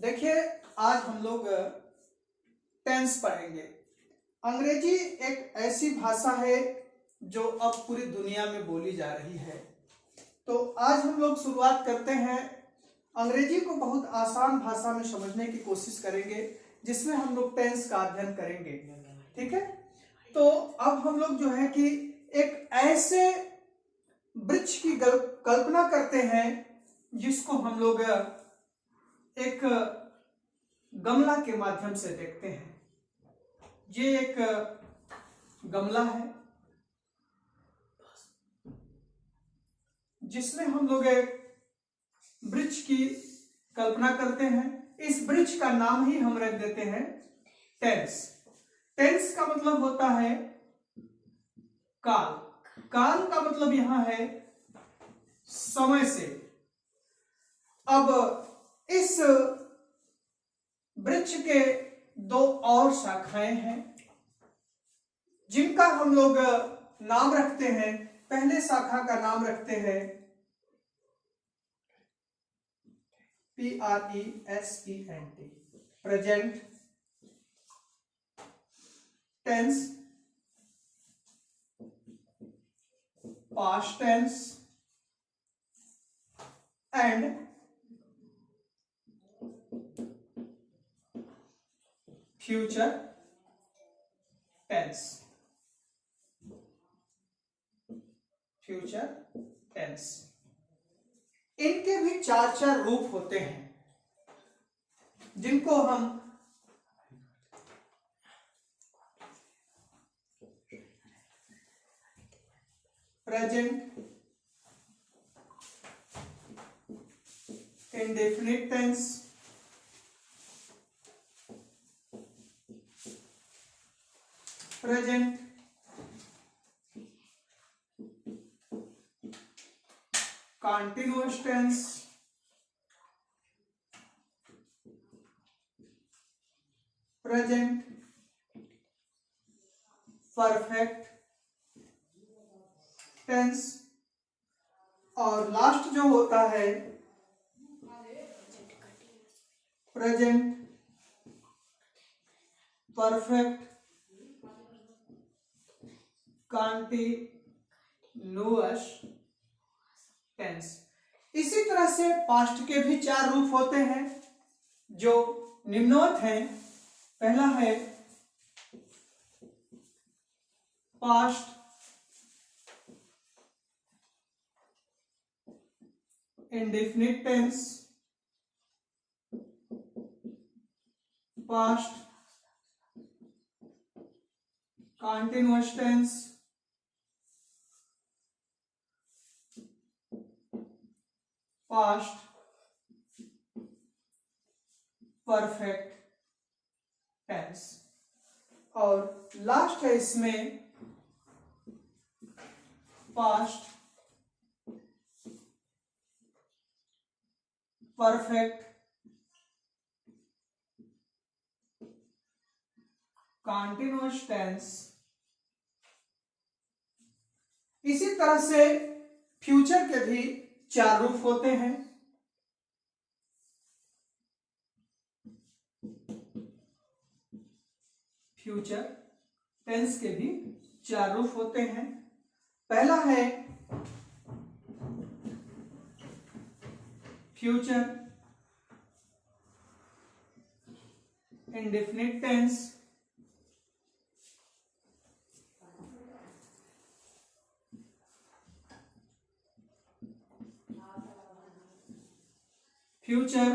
देखिए, आज हम लोग टेंस पढ़ेंगे। अंग्रेजी एक ऐसी भाषा है जो अब पूरी दुनिया में बोली जा रही है। तो आज हम लोग शुरुआत करते हैं, अंग्रेजी को बहुत आसान भाषा में समझने की कोशिश करेंगे, जिसमें हम लोग टेंस का अध्ययन करेंगे। ठीक है, तो अब हम लोग जो है कि एक ऐसे वृक्ष की कल्पना करते हैं जिसको हम लोग एक गमला के माध्यम से देखते हैं। ये एक गमला है जिसमें हम लोग एक वृक्ष की कल्पना करते हैं। इस वृक्ष का नाम ही हम रख देते हैं टेंस। टेंस का मतलब होता है काल। काल का मतलब यहां है समय से। अब इस वृक्ष के दो और शाखाएं हैं जिनका हम लोग नाम रखते हैं। पहले शाखा का नाम रखते हैं PRESENT, present tense, past tense and future tense. Future tense, इनके भी चार चार रूप होते हैं जिनको हम present, indefinite tense, present continuous tense, present perfect tense, और लास्ट जो होता है प्रेजेंट परफेक्ट कंटीन्यूअस टेंस। इसी तरह से पास्ट के भी चार रूप होते हैं जो निम्नवत हैं। पहला है past indefinite tense, past continuous tense, past perfect tense, और लास्ट है इसमें पास्ट परफेक्ट कंटीन्यूअस टेंस। इसी तरह से फ्यूचर के भी चार रूप होते हैं। फ्यूचर टेंस के भी चार रूप होते हैं। पहला है future indefinite tense, future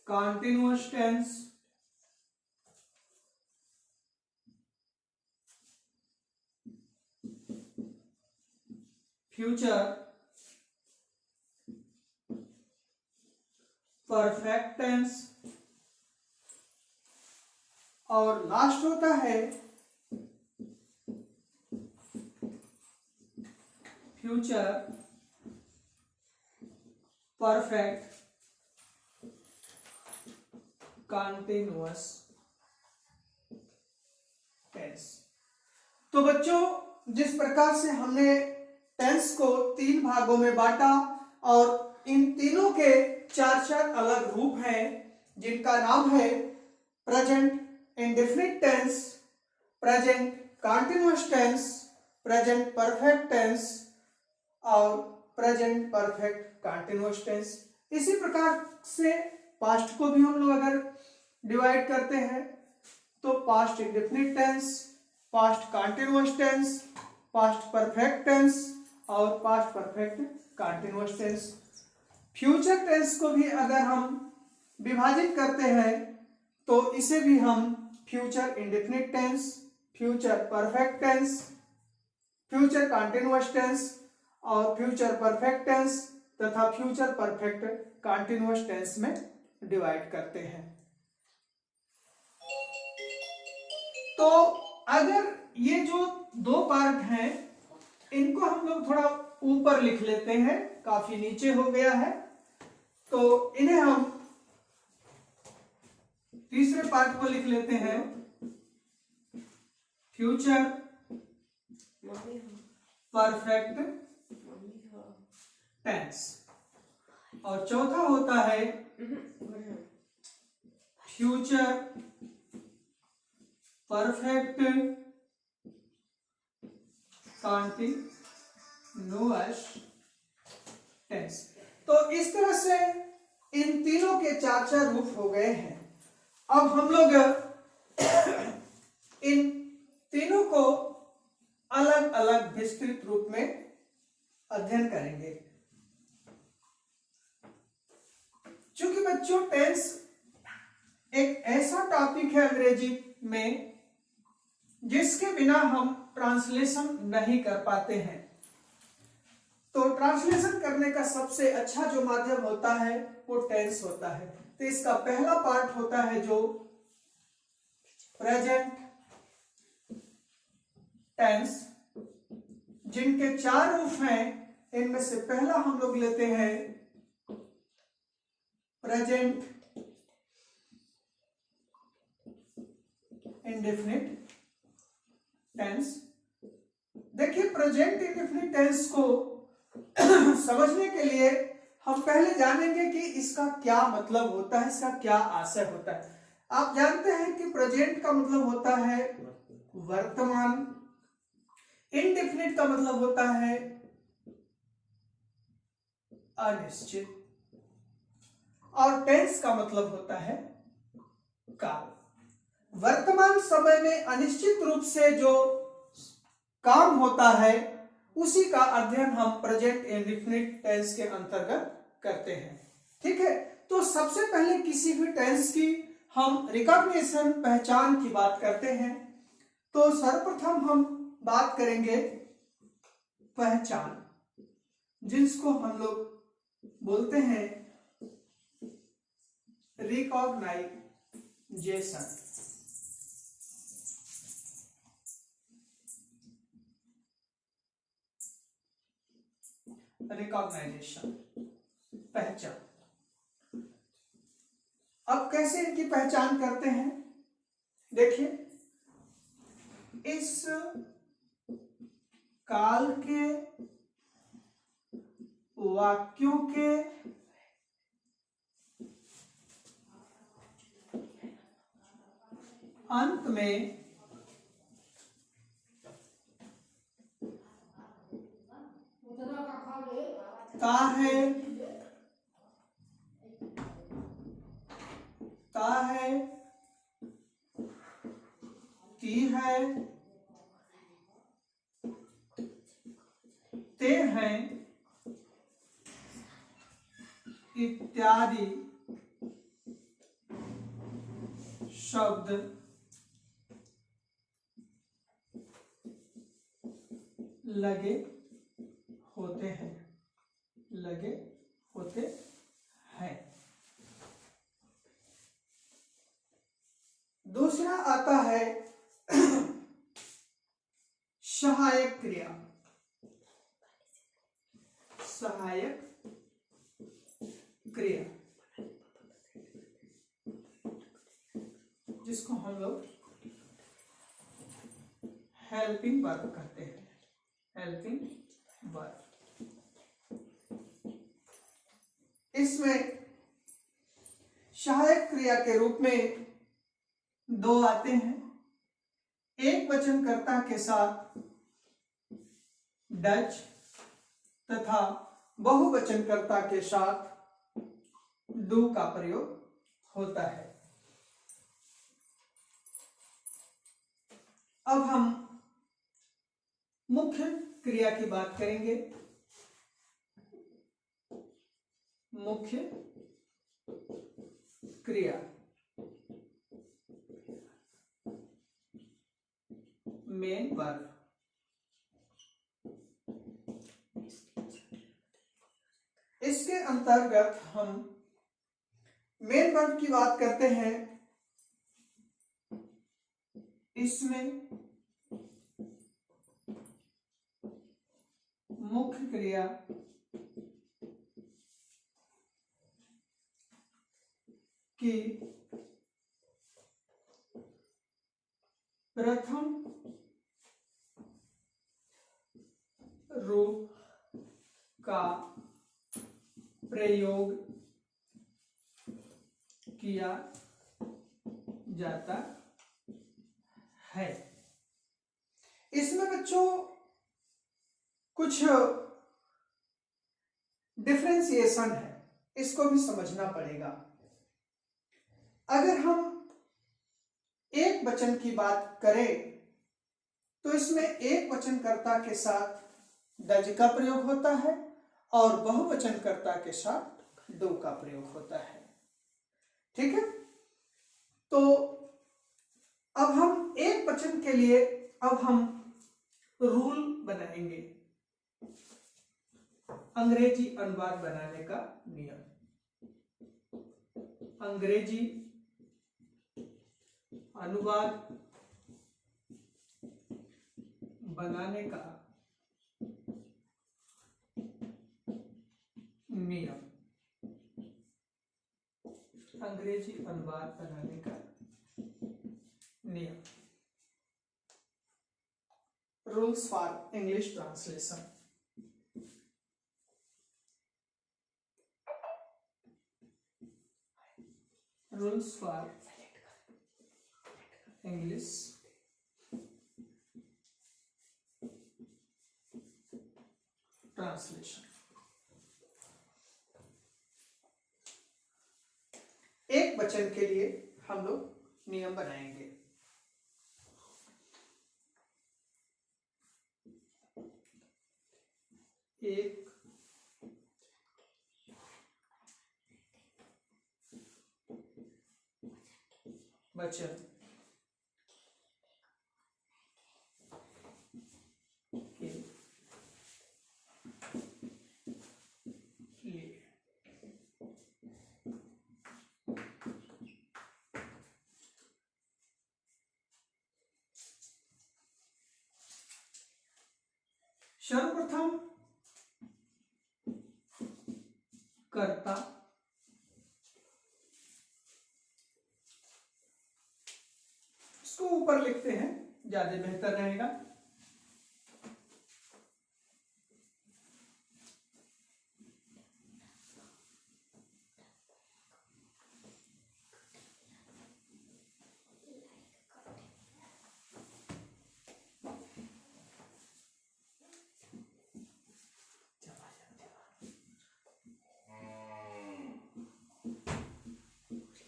continuous tense, future perfect tense, और लास्ट होता है फ्यूचर परफेक्ट कंटीन्यूअस टेंस। तो बच्चों, जिस प्रकार से हमने टेंस को 3 भागों में बांटा और इन तीनों के 4 अलग रूप हैं जिनका नाम है present indefinite tense, present continuous tense, present perfect tense और प्रेजेंट परफेक्ट कंटीन्यूअस टेंस। इसी प्रकार से पास्ट को भी हम लोग अगर डिवाइड करते हैं तो past indefinite tense, past continuous tense, past perfect tense और past perfect continuous tense. Future tense को भी अगर हम विभाजित करते हैं तो इसे भी हम future indefinite tense, future perfect tense, future continuous tense और फ्यूचर परफेक्ट टेंस तथा फ्यूचर परफेक्ट कंटीन्यूअस टेंस में डिवाइड करते हैं। तो अगर ये जो 2 पार्ट हैं इनको हम लोग थोड़ा ऊपर लिख लेते हैं, काफी नीचे हो गया है, तो इन्हें हम तीसरे पार्ट को लिख लेते हैं फ्यूचर परफेक्ट टेंस और चौथा होता है फ्यूचर परफेक्ट कंटीन्यूअस टेंस। तो इस तरह से इन तीनों के 4 रूप हो गए हैं। अब हम लोग इन तीनों को अलग अलग विस्तृत रूप में अध्ययन करेंगे। चूंकि बच्चों टेंस एक ऐसा टॉपिक है अंग्रेजी में जिसके बिना हम ट्रांसलेशन नहीं कर पाते हैं, तो ट्रांसलेशन करने का सबसे अच्छा जो माध्यम होता है वो टेंस होता है। तो इसका पहला पार्ट होता है जो प्रेजेंट टेंस, जिनके 4 रूप हैं। इनमें से पहला हम लोग लेते हैं प्रेजेंट इंडेफिनिट टेंस। देखिए प्रेजेंट इंडेफिनिट टेंस को समझने के लिए हम पहले जानेंगे कि इसका क्या मतलब होता है, इसका क्या आशय होता है। आप जानते हैं कि प्रेजेंट का मतलब होता है वर्तमान, इंडेफिनिट का मतलब होता है अनिश्चित और टेंस का मतलब होता है काल। वर्तमान समय में अनिश्चित रूप से जो काम होता है उसी का अध्ययन हम प्रेजेंट इंडेफिनिट टेंस के अंतर्गत करते हैं। ठीक है, तो सबसे पहले किसी भी टेंस की हम रिकॉग्निशन, पहचान की बात करते हैं। तो सर्वप्रथम हम बात करेंगे पहचान, जिसको हम लोग बोलते हैं रिकॉग्नाइजेशन। रिकॉग्नाइजेशन, पहचान। अब कैसे इनकी पहचान करते हैं? देखिए, इस काल के वाक्यों के अंत में का है, ता है, ती है, ते हैं इत्यादि शब्द लगे होते हैं, लगे होते हैं। दूसरा आता है सहायक क्रिया, सहायक क्रिया, जिसको हम लोग हेल्पिंग वर्ब कहते हैं, हेल्पिंग वर्ब। इसमें सहायक क्रिया के रूप में दो आते हैं, एक वचनकर्ता के साथ डज तथा बहुवचनकर्ता के साथ डू का प्रयोग होता है। अब हम मुख्य क्रिया की बात करेंगे। मुख्य क्रिया मेन वर्ब। इसके अंतर्गत हम मेन वर्ब की बात करते हैं। इसमें मुख्य क्रिया की प्रथम रूप का प्रयोग किया जाता है। इसमें बच्चों कुछ डिफरेंशिएशन है, इसको भी समझना पड़ेगा। अगर हम एक वचन की बात करें तो इसमें एक वचनकर्ता के साथ डज का प्रयोग होता है और बहुवचनकर्ता के साथ डू का प्रयोग होता है। ठीक है, तो अब हम एक वचन के लिए अब हम रूल बनाएंगे, अंग्रेजी अनुवाद बनाने का नियम। अंग्रेजी अनुवाद बनाने का नियम। अंग्रेजी अनुवाद बनाने का नियम। Rules for English translation. Rules for English translation. एक वचन के लिए हम लोग नियम बनाएंगे। एक वचन के लिए सर्वप्रथम कर्ता इसको ऊपर लिखते हैं, ज्यादा बेहतर रहेगा।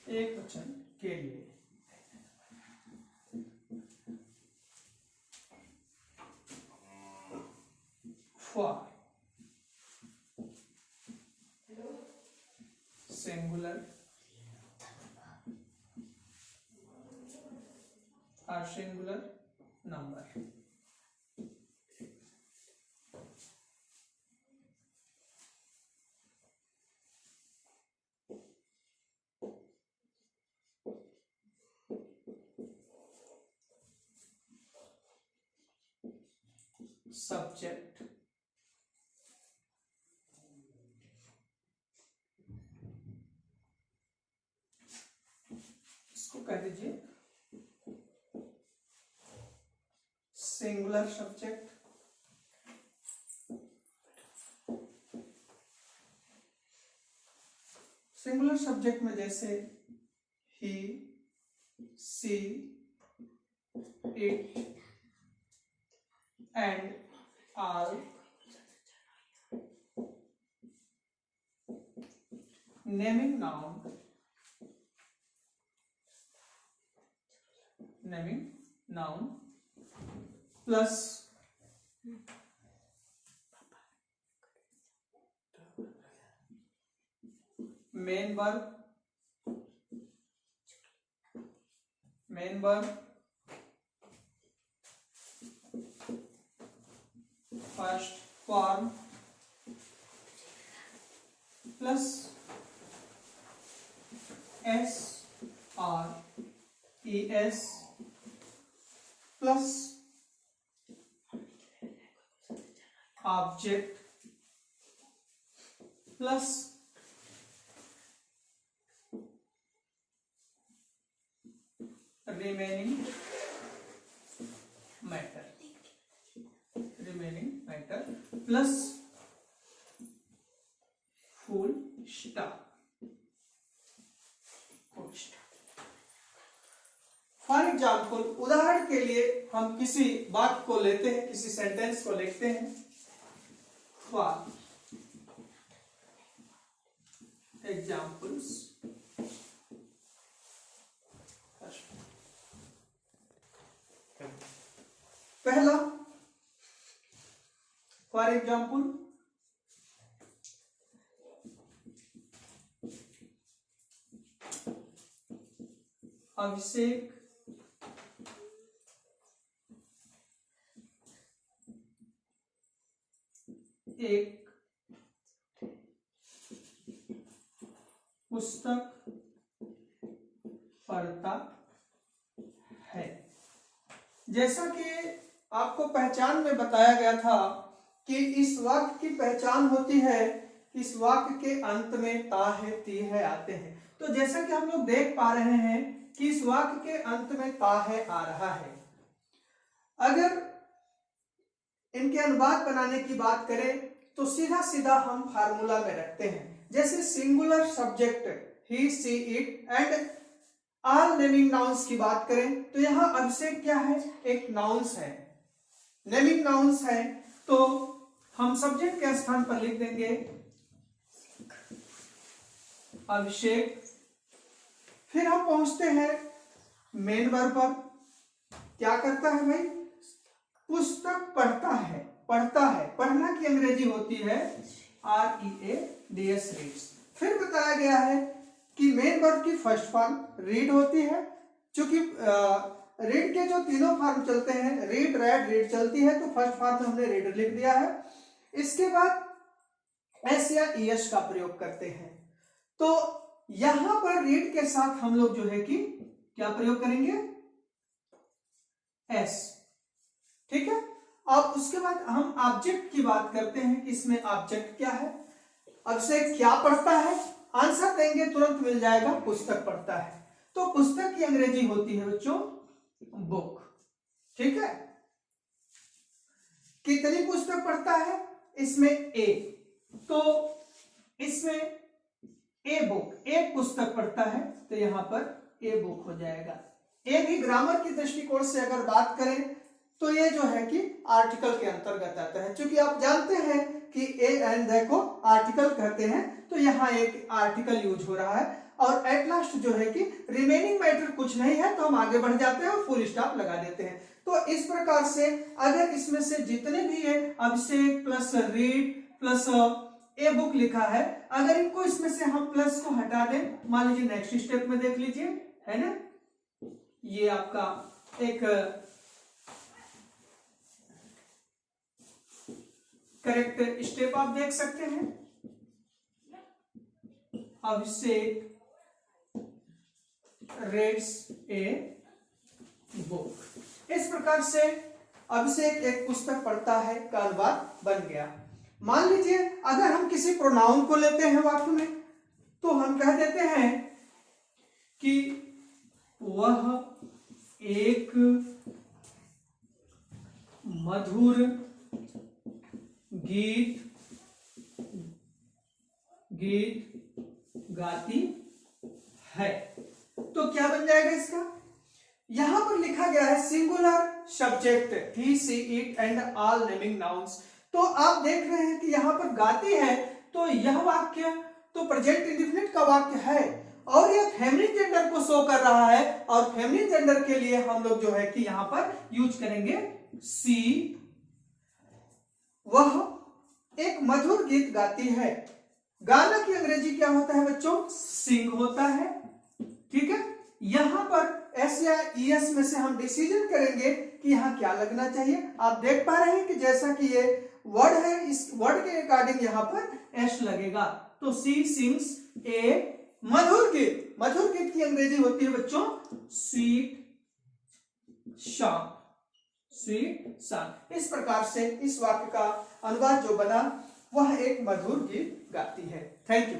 एक वचन के लिए फॉर सिंगुलर और सिंगुलर नंबर। सब्जेक्ट इसको कह दीजिए सिंगुलर सब्जेक्ट सिंगुलर सब्जेक्ट में जैसे he, she, it and all. Naming noun plus main verb first form plus s और ES plus object plus remaining matter plus full stop. For example, उदाहरण के लिए हम किसी वाक्य को लेते हैं, किसी सेंटेंस को लिखते हैं। फॉर एग्जाम्पल्स, पहला, फॉर एग्जाम्पल अभिषेक एक पुस्तक पढ़ता है। जैसा कि आपको पहचान में बताया गया था कि इस वाक्य की पहचान होती है, इस वाक्य के अंत में ता है, ती है आते हैं। तो जैसा कि हम लोग देख पा रहे हैं कि इस वाक्य के अंत में ता है आ रहा है। अगर इनके अनुवाद बनाने की बात करें तो सीधा सीधा हम फार्मूला में रखते हैं। जैसे singular subject he, she, it and all naming nouns की बात करें तो यहाँ अभिषेक क्या है, एक नाउन्स है, नेमिंग नाउन्स है, तो हम सब्जेक्ट के स्थान पर लिख देंगे अभिषेक। फिर हम पहुंचते हैं मेन वर्ब पर। क्या करता है भाई, पुस्तक पढ़ता है, पढ़ना की अंग्रेजी होती है READS, रीड्स। फिर बताया गया है कि मेन वर्ब की फर्स्ट फॉर्म रीड होती है। चूंकि रीड के जो तीनों फॉर्म चलते हैं, रीड, राइट, रीड चलती है, तो फर्स्ट फॉर्म में हमने रीडर लिख दिया है। इसके बाद एस या ES का प्रयोग करते हैं। तो यहां पर रीड के साथ हम लोग जो है कि क्या प्रयोग करेंगे, S, ठीक है। अब उसके बाद हम ऑब्जेक्ट की बात करते हैं कि इसमें ऑब्जेक्ट क्या है। अब से क्या पढ़ता है, आंसर देंगे तुरंत मिल जाएगा, पुस्तक पढ़ता है। तो पुस्तक की अंग्रेजी होती है बच्चों बुक, ठीक है। कितनी पुस्तक पढ़ता है, इसमें A, तो इसमें ए बुक, एक पुस्तक पढ़ता है, तो यहां पर ए बुक हो जाएगा। ए भी ग्रामर की दृष्टिकोण से अगर बात करें तो ये जो है कि आर्टिकल के अंतर्गत आता है। क्योंकि आप जानते हैं कि ए एंड द को आर्टिकल कहते हैं, तो यहाँ एक आर्टिकल यूज हो रहा है। और एट लास्ट जो है कि रिमेनिंग मैटर कुछ नहीं है, तो हम आगे बढ़ जाते हैं और फुल स्टॉप लगा देते हैं। तो इस प्रकार से अगर इसमें से जितने भी है, Abhishek plus read plus a book लिखा है, अगर इनको इसमें से हम प्लस को हटा दें, मान लीजिए नेक्स्ट स्टेप में देख लीजिए, है ना, ये आपका एक करेक्ट स्टेप आप देख सकते हैं। अभिषेक रीड्स ए बुक। इस प्रकार से अभिषेक एक पुस्तक पढ़ता है का अनुवाद बन गया। मान लीजिए अगर हम किसी प्रोनाउन को लेते हैं वाक्य में, तो हम कह देते हैं कि वह एक मधुर गीत गाती है। तो क्या बन जाएगा इसका, यहां पर लिखा गया है singular subject he she it and all naming nouns. तो आप देख रहे हैं कि यहां पर गाती है, तो यह वाक्य तो प्रेजेंट इंडेफिनिट का वाक्य है और यह फेमिनिन जेंडर को शो कर रहा है, और फेमिनिन जेंडर के लिए हम लोग जो है कि यहां पर यूज करेंगे सी। वह एक मधुर गीत गाती है। गाना की अंग्रेजी क्या होता है बच्चों, सिंग होता है। ठीक है, यहां पर एस या ईएस में से हम डिसीजन करेंगे कि यहां क्या लगना चाहिए। आप देख पा रहे हैं कि जैसा कि ये वर्ड है, इस वर्ड के अकॉर्डिंग यहां पर एस लगेगा। तो सी सिंग्स ए मधुर गीत। मधुर गीत की अंग्रेजी होती है बच्चों स्वीट सॉन्ग। Sweet song. इस प्रकार से इस वाक्य का अनुवाद जो बना वह एक मधुर गीत गाती है। Thank you.